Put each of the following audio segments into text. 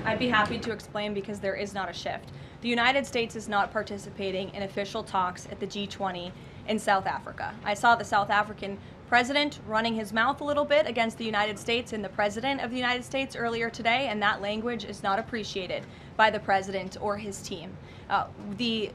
I'd be happy to explain because there is not a shift. The United States is not participating in official talks at the G20 in South Africa. I saw the South African president running his mouth a little bit against the United States and the president of the United States earlier today, and that language is not appreciated by the president or his team. The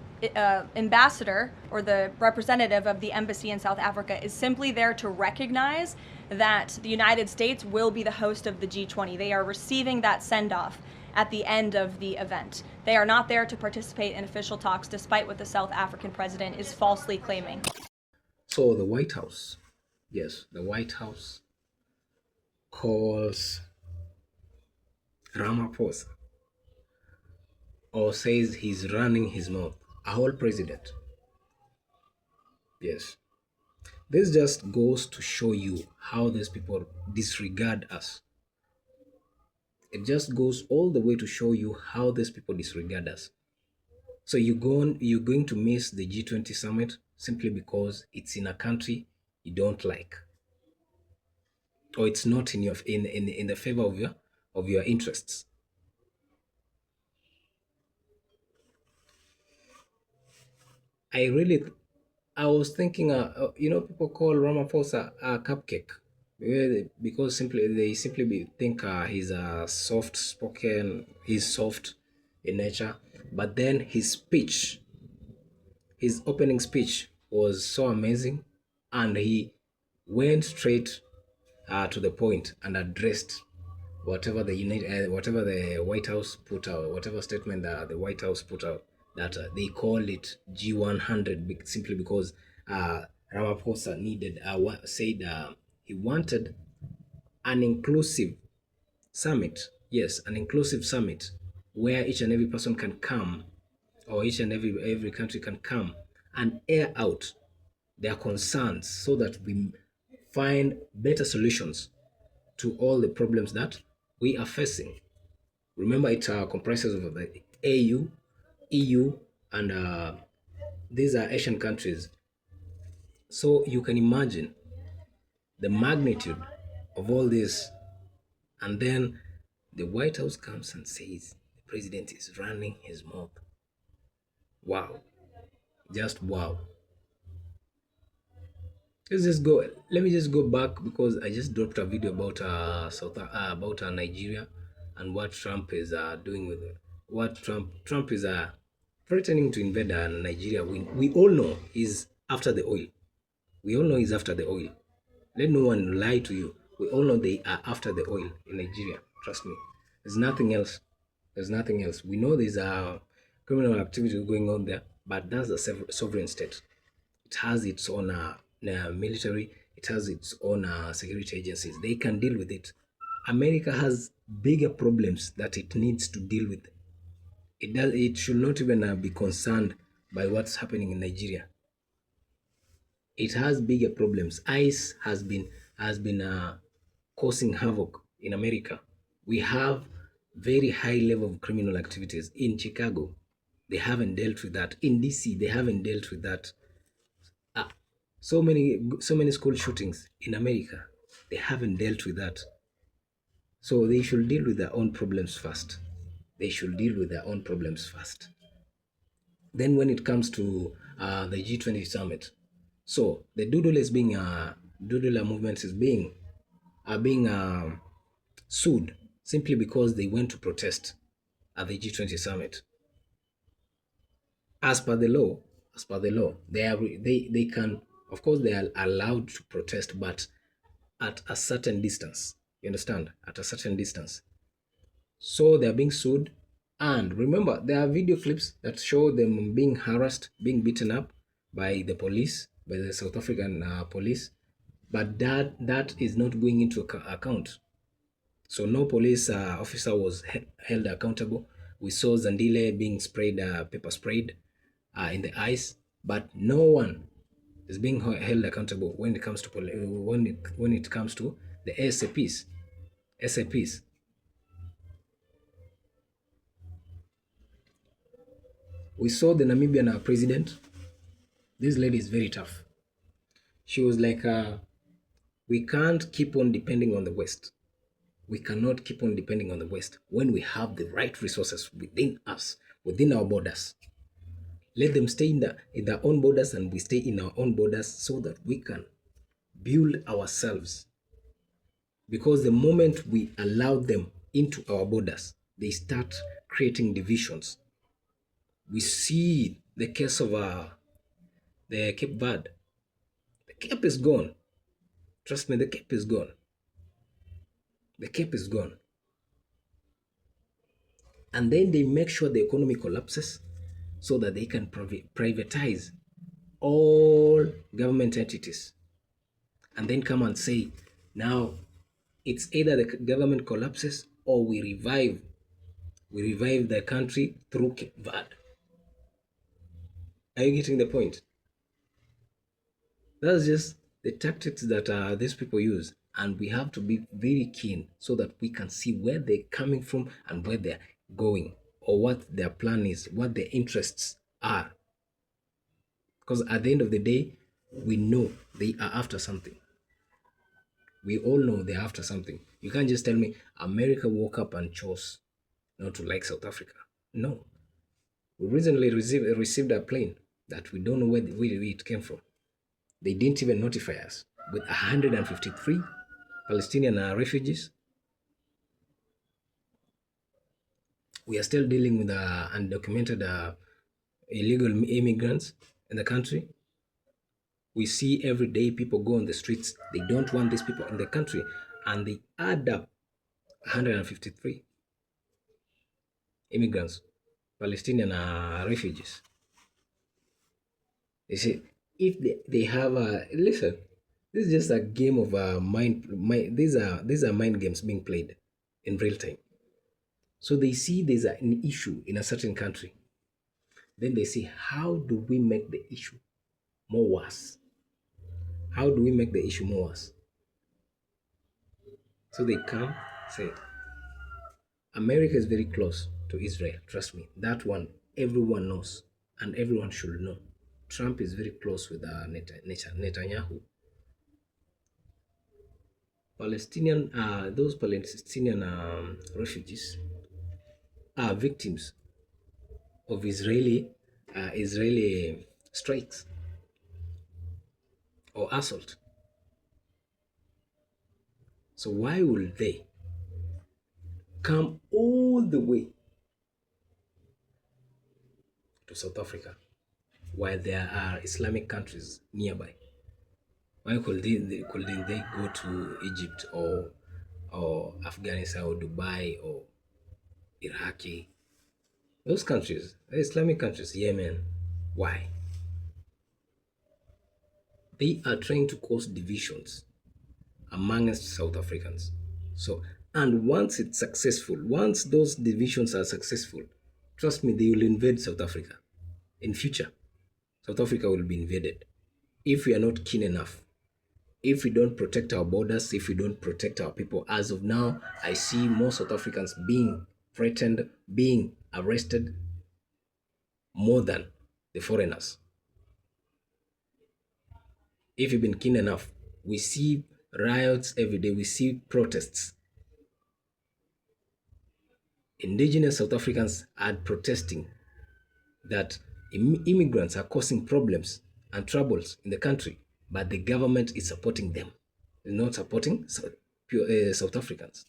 ambassador or the representative of the embassy in South Africa is simply there to recognize that the United States will be the host of the G20. They are receiving that send off at the end of the event. They are not there to participate in official talks, despite what the South African president is falsely claiming. So the White House, yes, the White House calls Ramaphosa or says he's running his mouth, a whole president. Yes. This just goes to show you how these people disregard us. It just goes all the way to show you how these people disregard us. So you're going to miss the G20 summit simply because it's in a country you don't like, or it's not in in the favor of your interests. I really, I was thinking, people call Ramaphosa a cupcake because simply they simply think he's a soft spoken, he's soft in nature. But then his opening speech was so amazing, and he went straight to the point and addressed whatever the White House put out, whatever statement that the White House put out, that they call it G100 simply because Ramaphosa said he wanted an inclusive summit. Yes, an inclusive summit where each and every person can come, or each and every country can come and air out their concerns so that we find better solutions to all the problems that we are facing. Remember, it comprises of the AU, EU, and these are Asian countries. So you can imagine the magnitude of all this. And then the White House comes and says the president is running his mouth. Wow. Just wow. Let's just go. Let me just go back because I just dropped a video about Nigeria and what Trump is doing with it. What Trump is threatening to invade Nigeria. We all know he's after the oil. We all know he's after the oil. Let no one lie to you. We all know they are after the oil in Nigeria. Trust me. There's nothing else. There's nothing else. We know there's a criminal activity going on there, but that's a sovereign state. It has its own military. It has its own security agencies. They can deal with it. America has bigger problems that it needs to deal with. It does. It should not even be concerned by what's happening in Nigeria. It has bigger problems. ICE has been causing havoc in America. We have very high level of criminal activities in Chicago. They haven't dealt with that. In DC, they haven't dealt with that. So many school shootings in America. They haven't dealt with that. So they should deal with their own problems first. They should deal with their own problems first. Then when it comes to the G20 summit, so the doodle is being doodler movements is being are being sued simply because they went to protest at the G20 summit. As per the law, they can, of course, they are allowed to protest, but at a certain distance. You understand? At a certain distance. So they are being sued. And remember, there are video clips that show them being harassed, being beaten up by the police, by the South African police. But that is not going into account. So no police officer was held accountable. We saw Zandile being sprayed, pepper sprayed in the eyes, but no one is being held accountable when it comes to when it comes to the SAPs. SAPs. We saw the Namibian president. This lady is very tough. She was like, "We can't keep on depending on the West. We cannot keep on depending on the West when we have the right resources within us, within our borders. Let them stay in their own borders and we stay in our own borders so that we can build ourselves. Because the moment we allow them into our borders, they start creating divisions. We see the case of the Cape Verde. The Cape is gone. Trust me, the Cape is gone. The Cape is gone. And then they make sure the economy collapses so that they can privatize all government entities. And then come and say, now it's either the government collapses or we revive the country through Cape Verde. Are you getting the point? That's just the tactics that these people use. And we have to be very keen so that we can see where they're coming from and where they're going, or what their plan is, what their interests are. Because at the end of the day, we know they are after something. We all know they're after something. You can't just tell me America woke up and chose not to like South Africa. No. We recently received a plane that we don't know where it came from. They didn't even notify us. With 153 Palestinian refugees, we are still dealing with undocumented illegal immigrants in the country. We see every day people go on the streets. They don't want these people in the country, and they add up 153 immigrants, Palestinian refugees. You see, if they have a listen, this is just a game of mind. These are mind games being played in real time. So they see there's an issue in a certain country. Then they say, how do we make the issue more worse? How do we make the issue more worse? So they come, say, America is very close to Israel. Trust me, that one everyone knows, and everyone should know. Trump is very close with Netanyahu. Those Palestinian refugees are victims of Israeli strikes or assault. So why will they come all the way to South Africa while there are Islamic countries nearby? Why couldn't they go to Egypt or Afghanistan or Dubai or Iraqi? Those countries, the Islamic countries, Yemen. Why? They are trying to cause divisions amongst South Africans. So, and once it's successful, once those divisions are successful, trust me, they will invade South Africa. In future, South Africa will be invaded if we are not keen enough. If we don't protect our borders, if we don't protect our people. As of now, I see more South Africans being threatened, being arrested more than the foreigners. If you've been keen enough, we see riots every day, we see protests. Indigenous South Africans are protesting that immigrants are causing problems and troubles in the country, but the government is supporting them, not supporting South Africans.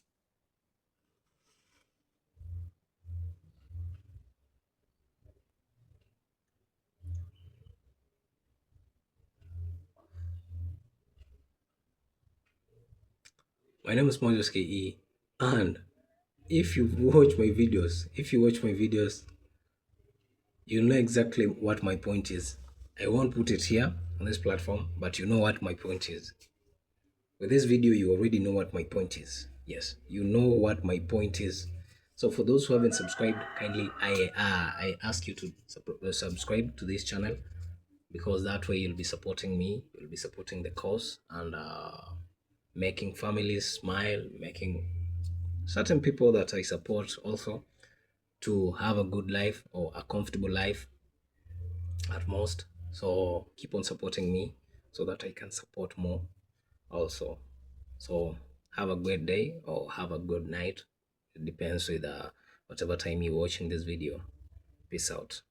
My name is Moses KE, and if you watch my videos, you know exactly what my point is. I won't put it here on this platform, but you know what my point is. With this video, you already know what my point is. Yes, you know what my point is. So for those who haven't subscribed, kindly I ask you to subscribe to this channel, because that way you'll be supporting me, you'll be supporting the cause, and making families smile, making certain people that I support also to have a good life or a comfortable life at most. So keep on supporting me so that I can support more also. So Have a great day or have a good night. It depends with whatever time you're watching this video. Peace out.